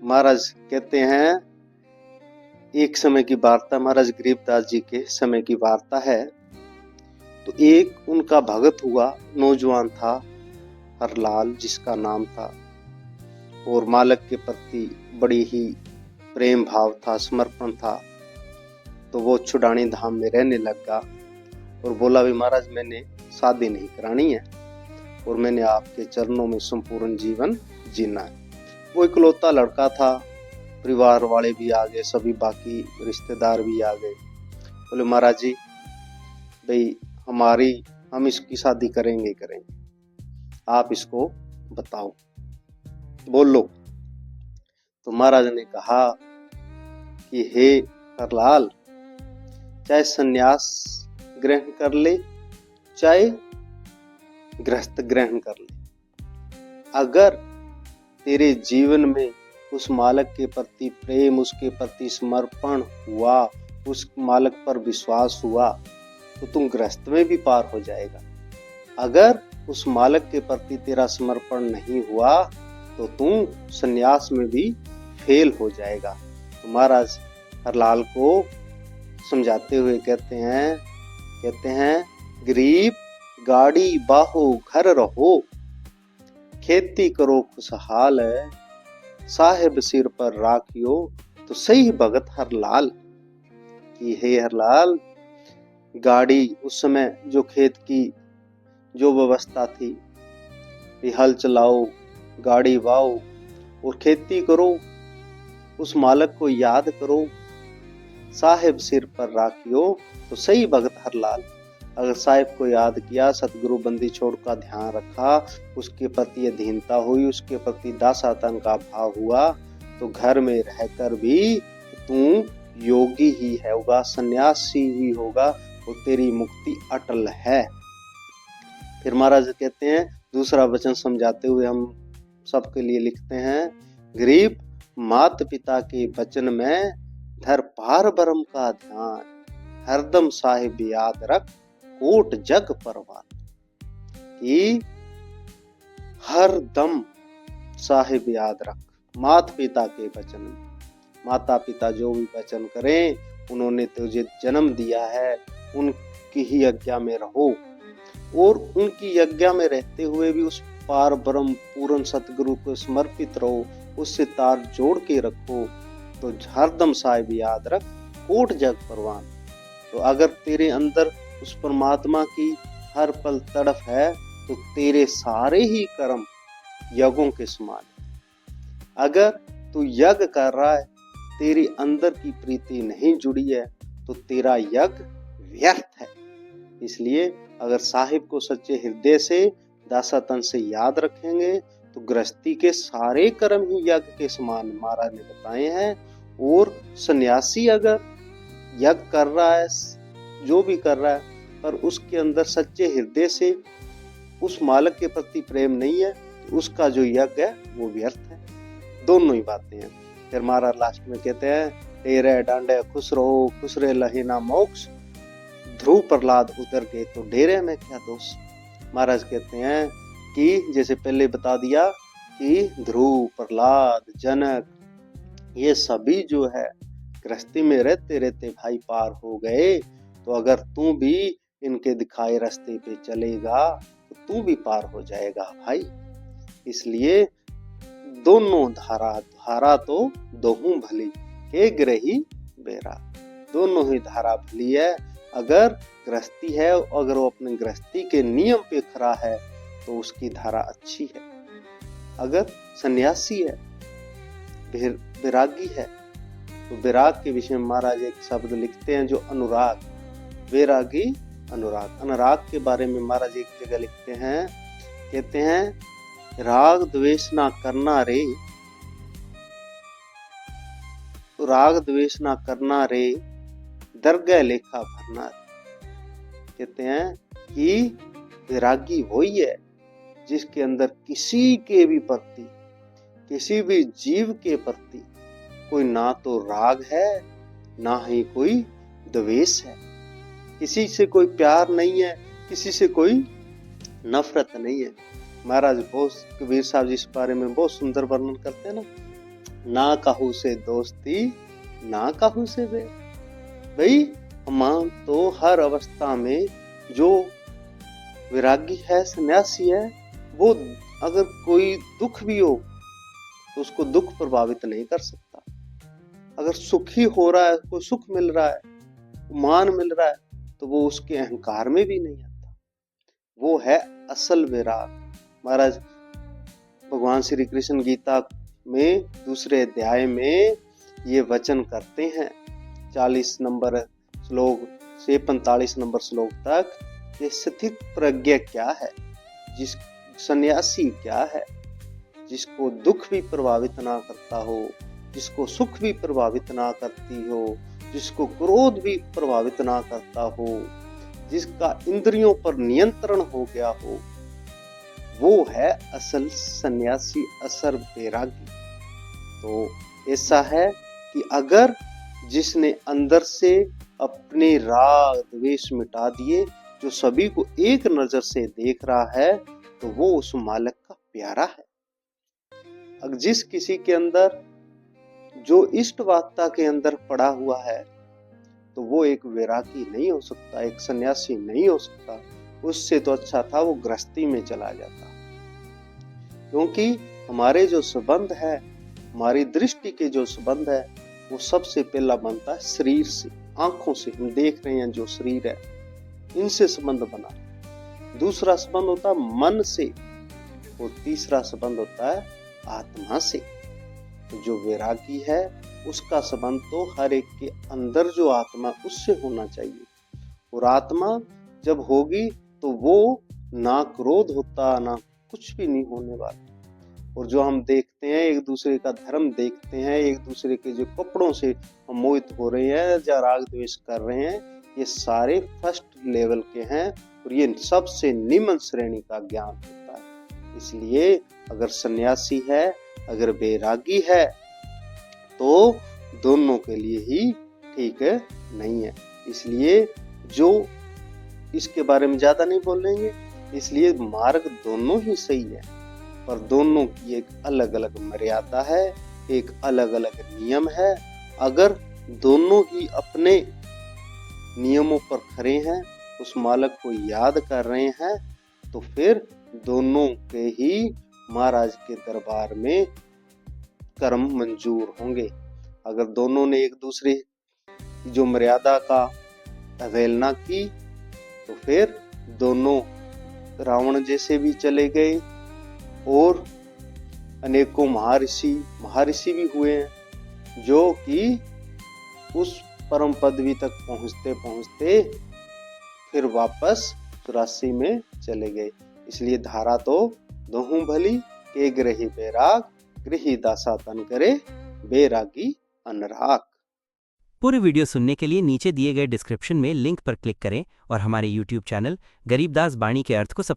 महाराज कहते हैं, एक समय की वार्ता, महाराज गरीबदास जी के समय की वार्ता है। तो एक उनका भगत हुआ, नौजवान था, हरलाल जिसका नाम था, और मालक के प्रति बड़ी ही प्रेम भाव था, समर्पण था। तो वो छुडानी धाम में रहने लगा और बोला, भी महाराज मैंने शादी नहीं करानी है और मैंने आपके चरणों में संपूर्ण जीवन जीना है। वो इकलौता लड़का था, परिवार वाले भी आ गए, सभी बाकी रिश्तेदार भी आ गए। बोले, महाराज जी भाई हम इसकी शादी करेंगे, आप इसको बताओ, बोलो। तो महाराज ने कहा कि हे हरलाल, चाहे सन्यास ग्रहण कर ले, चाहे गृहस्थ ग्रहण कर ले, अगर तेरे जीवन में उस मालक के प्रति प्रेम, उसके प्रति समर्पण हुआ, उस मालक पर विश्वास हुआ, तो तुम गृहस्थ में भी पार हो जाएगा। अगर उस मालक के प्रति तेरा समर्पण नहीं हुआ तो तुम सन्यास में भी फेल हो जाएगा। तो महाराज हरलाल को समझाते हुए कहते हैं गरीब गाड़ी बाहो घर रहो, खेती करो खुशहाल, साहेब सिर पर राखियो तो सही भगत हरलाल। कि हे हरलाल, गाड़ी, उस समय जो खेत की जो व्यवस्था थी, हल चलाओ, गाड़ी वाओ और खेती करो, उस मालक को याद करो, साहेब सिर पर राखियो तो सही भगत हरलाल। अगर साहिब को याद किया, सतगुरु बंदी छोड़ का ध्यान रखा, उसके प्रति अधीनता हुई, उसके प्रति दासातन का भाव हुआ, तो घर में रहकर भी तू योगी ही होगा, सन्यासी ही होगा और तेरी मुक्ति अटल है। फिर महाराज कहते हैं, दूसरा वचन समझाते हुए हम सबके लिए लिखते हैं, गरीब मात पिता के वचन में धर पार ब्रह्म का ध्यान, हरदम साहिब याद रख कोट जग परवान। कि हर दम साहिब याद रख, माता पिता के वचन में, माता पिता जो भी वचन करें, उन्होंने तुझे जन्म दिया है, उनकी ही आज्ञा में रहो और उनकी आज्ञा में रहते हुए भी उस पार ब्रह्म पूर्ण सतगुरु को समर्पित रहो, उससे तार जोड़ के रखो, तो हरदम साहिब याद रख कोट जग परवान। तो अगर तेरे अंदर उस परमात्मा की हर पल तड़फ है तो तेरे सारे ही कर्म यज्ञों के समान। अगर तू यज्ञ कर रहा है, तेरी अंदर की प्रीति नहीं जुड़ी है, तो तेरा यज्ञ व्यर्थ है। इसलिए अगर साहिब को सच्चे हृदय से, दासातन से याद रखेंगे तो गृहस्थी के सारे कर्म ही यज्ञ के समान महाराज ने बताए हैं। और सन्यासी अगर यज्ञ कर रहा है, जो भी कर रहा है, पर उसके अंदर सच्चे हृदय से उस मालक के प्रति प्रेम नहीं है, तो उसका जो यज्ञ है वो व्यर्थ है। दोनों ही बातें हैं। फिर महाराज लास्ट में कहते हैं, टेरे डांडे खुश रहो, खुश रहे लहे ना मोक्ष, ध्रुव प्रहलाद उतर गए तो डेरे में क्या दोष। महाराज कहते हैं कि जैसे पहले बता दिया कि ध्रुव, प्रहलाद, जनक, ये सभी जो है गृहस्थी में रहते रहते भाई पार हो गए। तो अगर तू भी इनके दिखाए रास्ते पे चलेगा तो तू भी पार हो जाएगा भाई। इसलिए दोनों धारा तो दोहू भली, हे ग्रही बेरा, दोनों ही धारा भली है। अगर गृहस्थी है, अगर वो अपने गृहस्थी के नियम पे खड़ा है तो उसकी धारा अच्छी है। अगर सन्यासी है, वैरागी है, तो वैराग के विषय में महाराज एक शब्द लिखते हैं जो अनुराग, वैरागी अनुराग। अनुराग के बारे में महाराज एक जगह लिखते हैं, कहते हैं राग द्वेष ना करना रे, राग द्वेष ना करना रे, दरगह लेखा भरना रे। कहते हैं कि वैरागी वही है जिसके अंदर किसी के भी प्रति, किसी भी जीव के प्रति कोई ना तो राग है, ना ही कोई द्वेष है, किसी से कोई प्यार नहीं है, किसी से कोई नफरत नहीं है। महाराज बहुत कबीर साहब जी इस बारे में बहुत सुंदर वर्णन करते हैं ना, ना कहू से दोस्ती ना कहू से बैर। भाई हम तो हर अवस्था में जो वैरागी है, सन्यासी है, वो अगर कोई दुख भी हो तो उसको दुख प्रभावित नहीं कर सकता। अगर सुखी हो रहा है, कोई सुख मिल रहा है, मान मिल रहा है, तो वो उसके अहंकार में भी नहीं आता। वो है असल वैराग। महाराज भगवान श्री कृष्ण गीता में दूसरे अध्याय में ये वचन करते हैं, 40 नंबर श्लोक से 45 नंबर श्लोक तक। ये स्थित प्रज्ञ क्या है, जिस सन्यासी क्या है, जिसको दुख भी प्रभावित ना करता हो, जिसको सुख भी प्रभावित ना करती हो, जिसको क्रोध भी प्रभावित ना करता हो, जिसका इंद्रियों पर नियंत्रण हो गया हो, वो है असल सन्यासी, असल वैरागी। तो ऐसा है कि अगर जिसने अंदर से अपने राग द्वेष मिटा दिए, जो सभी को एक नजर से देख रहा है, तो वो उस मालिक का प्यारा है। अगर जिस किसी के अंदर जो इष्टवादता के अंदर पड़ा हुआ है, तो वो एक वैरागी नहीं हो सकता, एक सन्यासी नहीं हो सकता। उससे तो अच्छा था वो गृहस्थी में चला जाता। क्योंकि हमारे जो संबंध है, हमारी दृष्टि के जो संबंध है, वो सबसे पहला बनता है शरीर से, आंखों से। हम देख रहे हैं जो शरीर है, इनसे संबंध बना। दूसरा संबंध होता है मन से, और तीसरा संबंध होता है आत्मा से। तो जो वैरागी है उसका संबंध तो हर एक के अंदर जो आत्मा, उससे होना चाहिए। और आत्मा जब होगी तो वो ना क्रोध होता, ना कुछ भी नहीं होने वाला। और जो हम देखते हैं, एक दूसरे का धर्म देखते हैं, एक दूसरे के जो कपड़ों से हम मोहित हो रहे हैं या राग द्वेष कर रहे हैं, ये सारे फर्स्ट लेवल के हैं, और ये सबसे निम्न श्रेणी का ज्ञान होता है। इसलिए अगर सन्यासी है, अगर वैरागी है, तो दोनों के लिए ही ठीक नहीं है। इसलिए जो इसके बारे में ज्यादा नहीं बोलेंगे, इसलिए मार्ग दोनों ही सही है, पर दोनों की एक अलग अलग मर्यादा है, एक अलग अलग नियम है। अगर दोनों ही अपने नियमों पर खड़े हैं, उस मालिक को याद कर रहे हैं, तो फिर दोनों के ही महाराज के दरबार में कर्म मंजूर होंगे। अगर दोनों ने एक दूसरे की जो मर्यादा का अवहेलना की, तो फिर दोनों रावण जैसे भी चले गए, और अनेकों महर्षि भी हुए हैं, जो कि उस परम पदवी तक पहुंचते पहुंचते फिर वापस 84 में चले गए। इसलिए धारा तो दोहूं भली के ग्रही बैराग, गृही दासा तन करे बैरागी अनराग। पूरी वीडियो सुनने के लिए नीचे दिए गए डिस्क्रिप्शन में लिंक पर क्लिक करें और हमारे YouTube चैनल गरीबदास बाणी के अर्थ को सब्सक्राइब